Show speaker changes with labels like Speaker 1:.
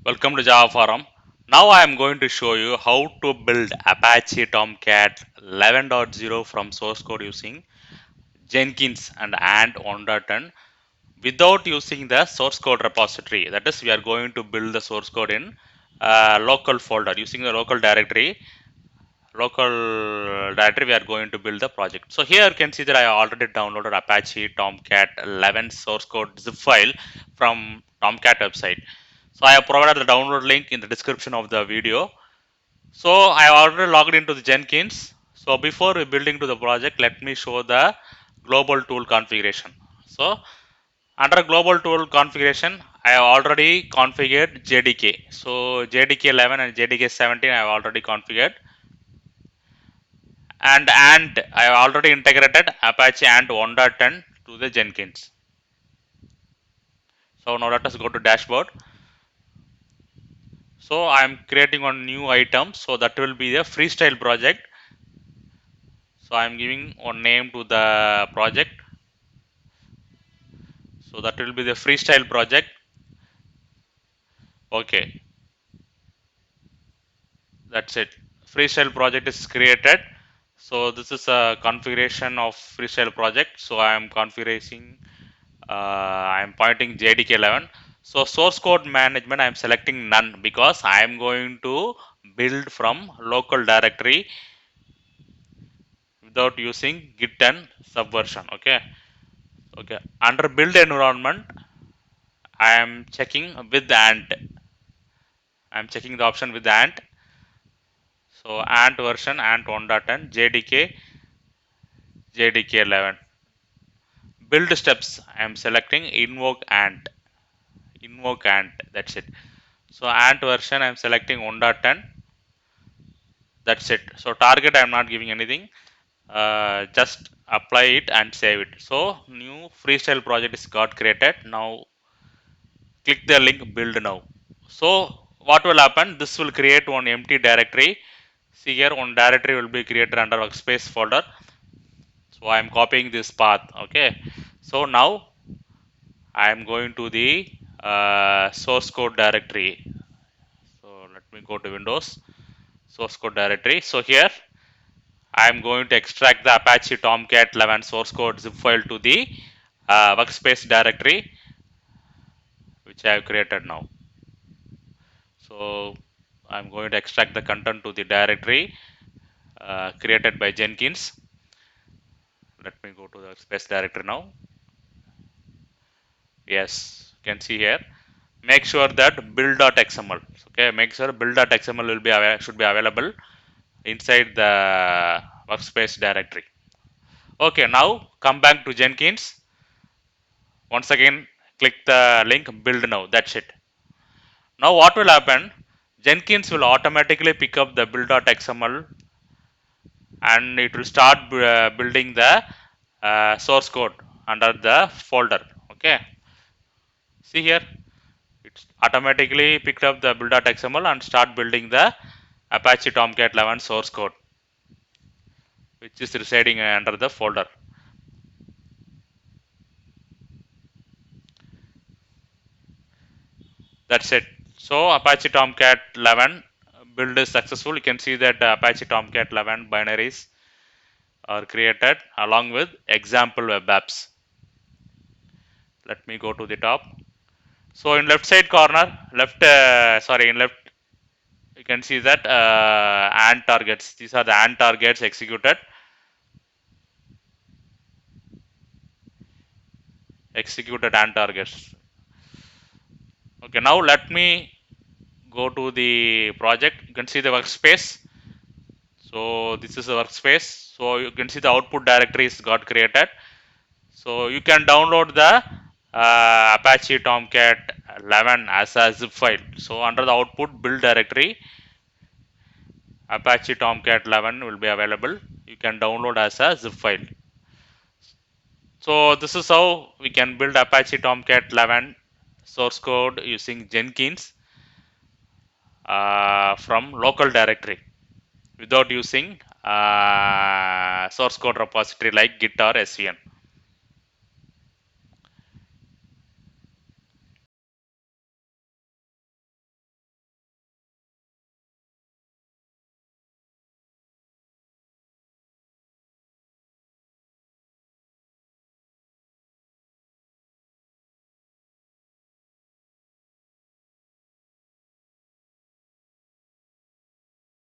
Speaker 1: Welcome to Java Forum. Now I am going to show you how to build Apache Tomcat 11.0 from source code using Jenkins and Ant 1.10 without using the source code repository. That is, we are going to build the source code in local folder using the local directory. We are going to build the project. So here you can see that I already downloaded Apache Tomcat 11 source code zip file from Tomcat website. So I have provided the download link in the description of the video. So I have already logged into the Jenkins. So before we building to the project, let me show the global tool configuration. So under global tool configuration, I have already configured JDK. So JDK 11 and JDK 17 I have already configured. And I have already integrated Apache Ant 1.10 to the Jenkins. So now let us go to dashboard. So I am creating one new item. So that will be the freestyle project. So I am giving one name to the project. So that will be the freestyle project. Okay, that's it. Freestyle project is created. So this is a configuration of freestyle project. So I am configuring. I am pointing JDK 11. So source code management I am selecting none because I am going to build from local directory without using git and subversion. Okay. Under build environment, I am checking with Ant. I am checking the option with Ant. So Ant version Ant 1.10 JDK 11. Build steps I am selecting invoke Ant. That's it. So Ant version I am selecting 1.10. That's it. So target I am not giving anything. Just apply it and save it. So new freestyle project is got created. Now click the link build now. So what will happen, this will create one empty directory. See here, one directory will be created under workspace folder. So I am copying this path. Okay, so now I am going to the source code directory. So let me go to Windows, source code directory. So here I am going to extract the Apache Tomcat 11 source code zip file to the workspace directory which I have created now. So I'm going to extract the content to the directory created by Jenkins. Let me go to the space directory now. Yes, you can see here. Make sure that build.xml. Okay, make sure build.xml will be should be available inside the workspace directory. Okay, now come back to Jenkins. Once again, click the link build now. That's it. Now what will happen? Jenkins will automatically pick up the build.xml and it will start building the source code under the folder. Okay, see here, it's automatically picked up the build.xml and start building the Apache Tomcat 11 source code which is residing under the folder. That's it. So Apache Tomcat 11 build is successful. You can see that Apache Tomcat 11 binaries are created along with example web apps. Let me go to the top. So in left side corner, in left, you can see that AND targets. These are the AND targets executed. Executed AND targets. Okay, now let me go to the project. You can see the workspace. So this is the workspace. So you can see the output directories got created. So you can download the Apache Tomcat 11 as a zip file. So under the output build directory, Apache Tomcat 11 will be available. You can download as a zip file. So this is how we can build Apache Tomcat 11 source code using Jenkins from local directory without using source code repository like Git or SCM.